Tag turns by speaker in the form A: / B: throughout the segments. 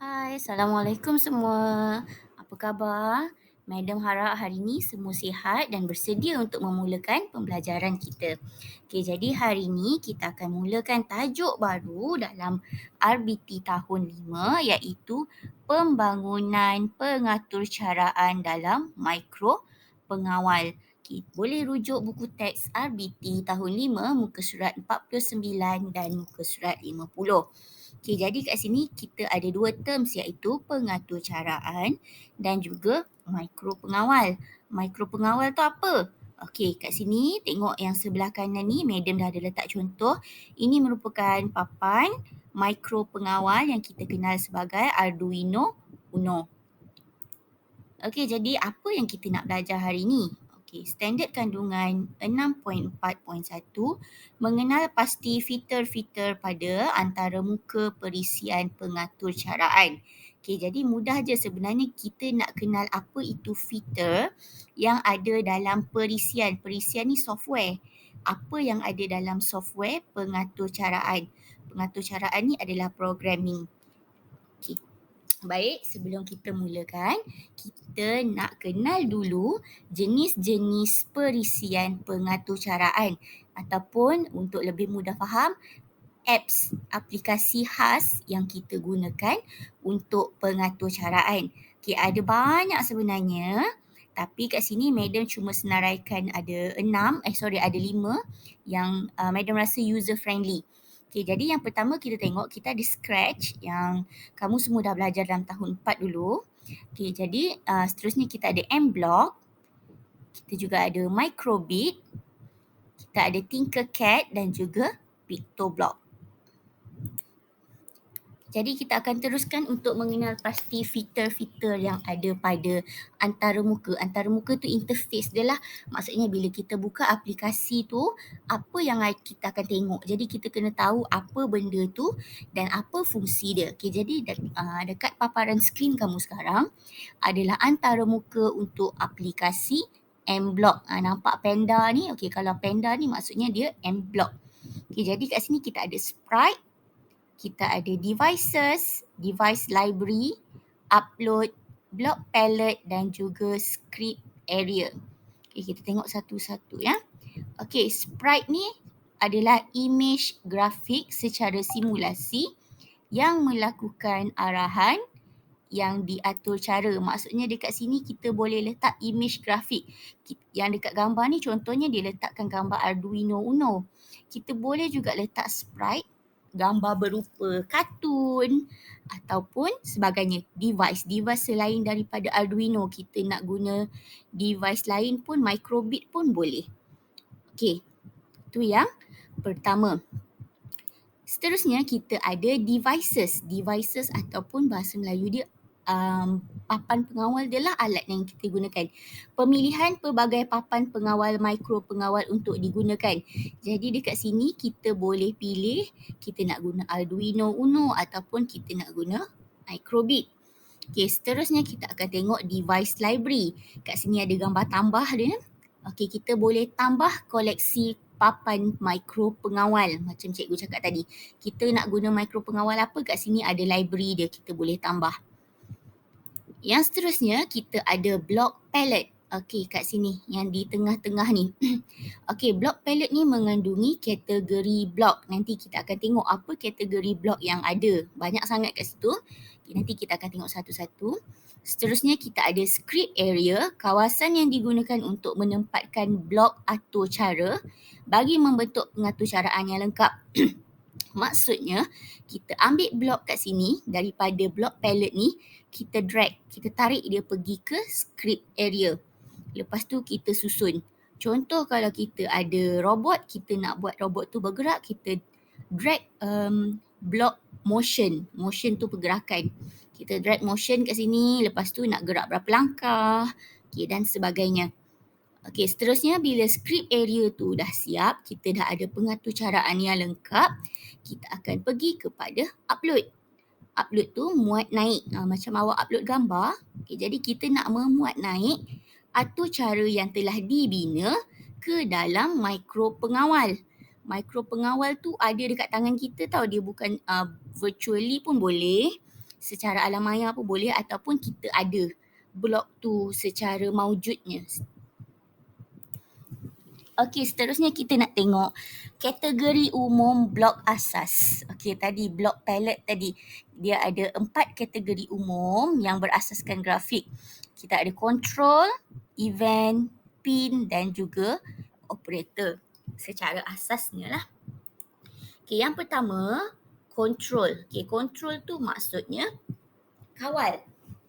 A: Hai, Assalamualaikum semua. Apa khabar? Madam harap hari ini semua sihat dan bersedia untuk memulakan pembelajaran kita. Okey, jadi hari ini kita akan mulakan tajuk baru dalam RBT tahun 5 iaitu Pembangunan Pengaturcaraan dalam Mikro Pengawal. Okey, boleh rujuk buku teks RBT tahun 5 muka surat 49 dan muka surat 50. Okey, jadi kat sini kita ada dua terms iaitu pengaturcaraan dan juga mikropengawal. Mikropengawal tu apa? Okey, kat sini tengok yang sebelah kanan ni, madam dah ada letak contoh. Ini merupakan papan mikropengawal yang kita kenal sebagai Arduino Uno. Okey, jadi apa yang kita nak belajar hari ini? Okey, standard kandungan 6.4.1 mengenal pasti fitur-fitur pada antarmuka perisian pengaturcaraan. Okey, jadi mudah je sebenarnya kita nak kenal apa itu fitur yang ada dalam perisian. Perisian ni software. Apa yang ada dalam software pengaturcaraan? Pengaturcaraan ni adalah programming. Okey. Baik, sebelum kita mulakan, kita nak kenal dulu jenis-jenis perisian pengaturcaraan ataupun untuk lebih mudah faham, apps, aplikasi khas yang kita gunakan untuk pengaturcaraan. Okey, ada banyak sebenarnya, tapi kat sini madam cuma senaraikan ada ada 5 yang madam rasa user friendly. Okey, jadi yang pertama kita tengok kita ada Scratch yang kamu semua dah belajar dalam tahun 4 dulu. Okey, jadi seterusnya kita ada M-Block. Kita juga ada Microbit. Kita ada Tinkercad dan juga PictoBlock. Jadi kita akan teruskan untuk mengenal pasti fitur-fitur yang ada pada antarmuka. Antarmuka tu interface dia lah. Maksudnya bila kita buka aplikasi tu, apa yang kita akan tengok. Jadi kita kena tahu apa benda tu dan apa fungsi dia. Okay, jadi dekat paparan skrin kamu sekarang adalah antarmuka untuk aplikasi M-Block. Nampak panda ni? Okay, kalau panda ni maksudnya dia M-Block. Okay, jadi kat sini kita ada Sprite, kita ada devices, device library, upload, block palette dan juga script area. Okay, kita tengok satu-satu ya. Okay, sprite ni adalah image grafik secara simulasi yang melakukan arahan yang diatur cara. Maksudnya dekat sini kita boleh letak image grafik. Yang dekat gambar ni contohnya dia letakkan gambar Arduino Uno. Kita boleh juga letak sprite, gambar berupa kartun ataupun sebagainya. Device selain daripada Arduino, kita nak guna device lain pun, microbit pun boleh. Okey, tu yang pertama. Seterusnya kita ada devices. Devices ataupun bahasa Melayu dia papan pengawal dia lah alat yang kita gunakan. Pemilihan pelbagai papan pengawal mikro pengawal untuk digunakan. Jadi dekat sini kita boleh pilih kita nak guna Arduino Uno ataupun kita nak guna Microbit. Okey, seterusnya kita akan tengok device library. Kat sini ada gambar tambah dia. Okey, kita boleh tambah koleksi papan mikro pengawal macam cikgu cakap tadi. Kita nak guna mikro pengawal apa, kat sini ada library dia, kita boleh tambah. Yang seterusnya kita ada block palette. Okey, kat sini yang di tengah-tengah ni. Okey, block palette ni mengandungi kategori blok. Nanti kita akan tengok apa kategori blok yang ada. Banyak sangat kat situ. Okay, nanti kita akan tengok satu-satu. Seterusnya kita ada script area, kawasan yang digunakan untuk menempatkan blok atur cara bagi membentuk pengaturcaraan yang lengkap. Maksudnya kita ambil blok kat sini daripada blok palette ni, kita drag, kita tarik dia pergi ke script area. Lepas tu kita susun. Contoh kalau kita ada robot, kita nak buat robot tu bergerak, kita drag blok motion. Motion tu pergerakan. Kita drag motion kat sini, lepas tu nak gerak berapa langkah, okay, dan sebagainya. Okey, seterusnya bila script area tu dah siap, kita dah ada pengaturcaraan yang lengkap, kita akan pergi kepada upload. Upload tu muat naik. Macam awak upload gambar. Okay, jadi kita nak memuat naik atur cara yang telah dibina ke dalam mikro pengawal. Mikro pengawal tu ada dekat tangan kita tau. Dia bukan virtually pun boleh. secara alam maya pun boleh ataupun kita ada blok tu secara maujudnya. Okey, seterusnya kita nak tengok kategori umum blok asas. Okey, tadi blok palette tadi dia ada 4 kategori umum yang berasaskan grafik. Kita ada control, event, pin dan juga operator secara asasnya lah. Okey, yang pertama control. Okey, control tu maksudnya kawal.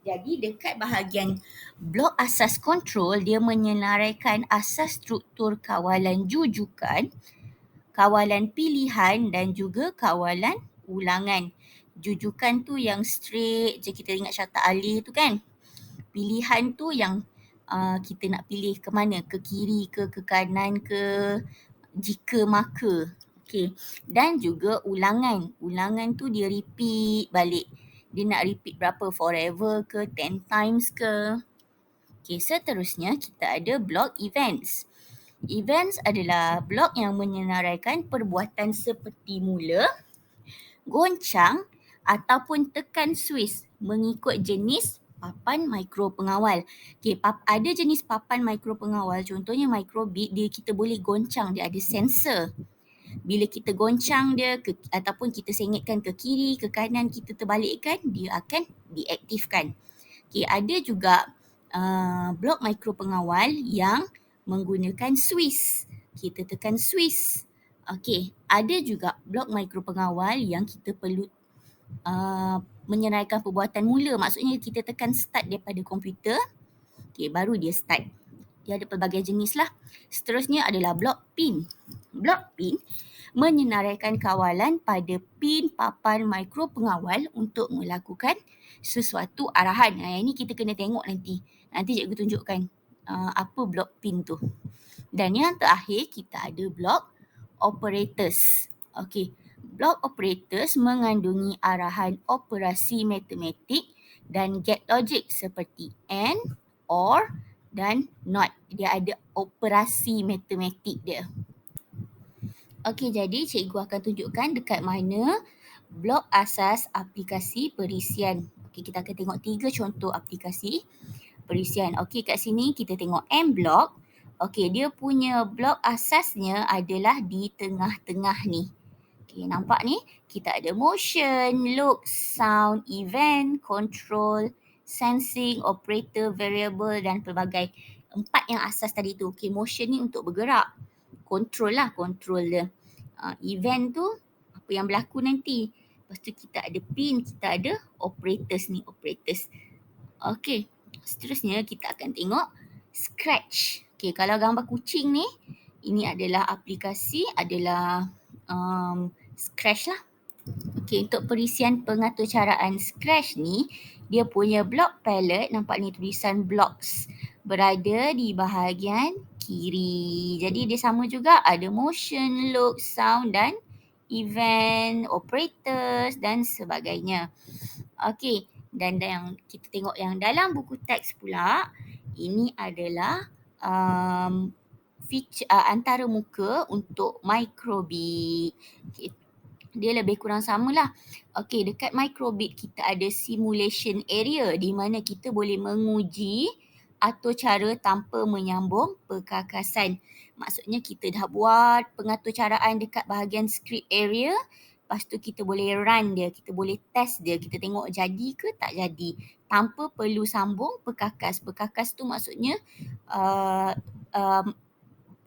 A: Jadi dekat bahagian blok asas kontrol, dia menyenaraikan asas struktur kawalan jujukan, kawalan pilihan dan juga kawalan ulangan. Jujukan tu yang straight je, kita ingat Syata Ali tu kan. Pilihan tu yang kita nak pilih ke mana, ke kiri ke kanan ke, jika maka. Okay. Dan juga ulangan. Ulangan tu dia repeat balik. Dia nak repeat berapa, forever ke, 10 times ke. Okay, seterusnya kita ada blok events. Events adalah blok yang menyenaraikan perbuatan seperti mula, goncang ataupun tekan switch mengikut jenis papan mikro pengawal. Okay, ada jenis papan mikro pengawal, contohnya microbit, dia kita boleh goncang, dia ada sensor. Bila kita goncang dia ataupun kita sengitkan ke kiri, ke kanan, kita terbalikkan, dia akan diaktifkan. Okay, ada juga blok mikro pengawal yang menggunakan switch. Kita tekan switch. Okay, ada juga blok mikro pengawal yang kita perlu menyenaraikan perbuatan mula. Maksudnya kita tekan start daripada komputer, okay, baru dia start. Dia ada pelbagai jenis lah. Seterusnya adalah blok pin. Blok pin menyenaraikan kawalan pada pin papan mikro pengawal untuk melakukan sesuatu arahan. Ini kita kena tengok nanti. Nanti cikgu tunjukkan apa blok pin tu. Dan yang terakhir kita ada blok operators. Okey, blok operators mengandungi arahan operasi matematik dan gate logic seperti AND, OR dan NOT. Dia ada operasi matematik dia. Okey, jadi cikgu akan tunjukkan dekat mana blok asas aplikasi perisian. Okey, kita akan tengok 3 contoh aplikasi perisian. Okey, kat sini kita tengok M block. Okey, dia punya blok asasnya adalah di tengah-tengah ni. Okey, nampak ni? Kita ada motion, look, sound, event, control, sensing, operator, variable dan pelbagai. 4 yang asas tadi tu. Okey, motion ni untuk bergerak. Control lah, control dia. Event tu apa yang berlaku nanti. Lepas tu kita ada pin, kita ada operators ni, operators. Okey, seterusnya kita akan tengok Scratch. Okey, kalau gambar kucing ni, ini adalah aplikasi, adalah Scratch lah. Okey, untuk perisian pengaturcaraan Scratch ni, dia punya block palette, nampak ni tulisan blocks, berada di bahagian kiri. Jadi dia sama juga, ada motion, look, sound dan event, operators dan sebagainya. Okey, dan yang kita tengok yang dalam buku teks pula, ini adalah feature antaramuka untuk microbit. Okay. Dia lebih kurang samalah. Okey, dekat microbit kita ada simulation area di mana kita boleh menguji atur cara tanpa menyambung perkakasan. Maksudnya kita dah buat pengaturcaraan dekat bahagian script area, lepas tu kita boleh run dia, kita boleh test dia, kita tengok jadi ke tak jadi tanpa perlu sambung perkakas. Perkakas tu maksudnya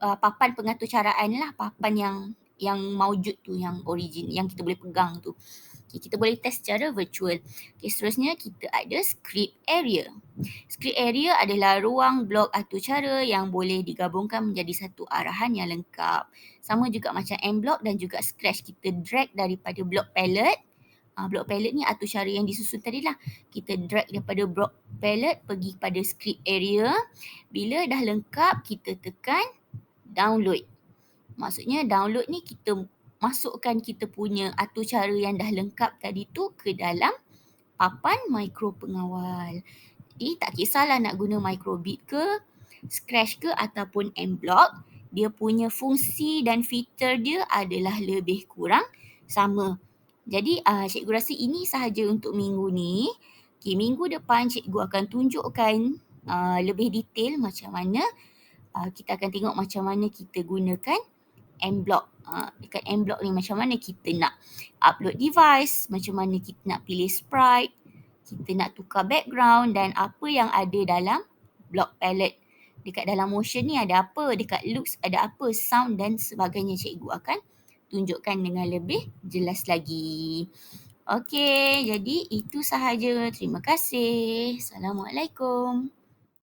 A: papan pengaturcaraan lah, papan yang maujud tu, yang origin, yang kita boleh pegang tu. Okay, kita boleh test secara virtual. Okay, seterusnya kita ada script area. Script area adalah ruang blok aturcara yang boleh digabungkan menjadi satu arahan yang lengkap. Sama juga macam M block dan juga Scratch. Kita drag daripada blok palette. Blok palette ni aturcara yang disusun tadi lah. Kita drag daripada blok palette pergi pada script area. Bila dah lengkap, kita tekan download. Maksudnya download ni kita masukkan kita punya aturcara yang dah lengkap tadi tu ke dalam papan mikro pengawal. Jadi tak kisahlah nak guna microbit ke, Scratch ke ataupun M block, dia punya fungsi dan fitur dia adalah lebih kurang sama. Jadi cikgu rasa ini sahaja untuk minggu ni. Okay, minggu depan cikgu akan tunjukkan lebih detail macam mana kita akan tengok macam mana kita gunakan M-Block. Dekat M-Block ni macam mana kita nak upload device, macam mana kita nak pilih sprite, kita nak tukar background dan apa yang ada dalam block palette. Dekat dalam motion ni ada apa, dekat looks ada apa, sound dan sebagainya. Cikgu akan tunjukkan dengan lebih jelas lagi. Okey, jadi itu sahaja. Terima kasih. Assalamualaikum.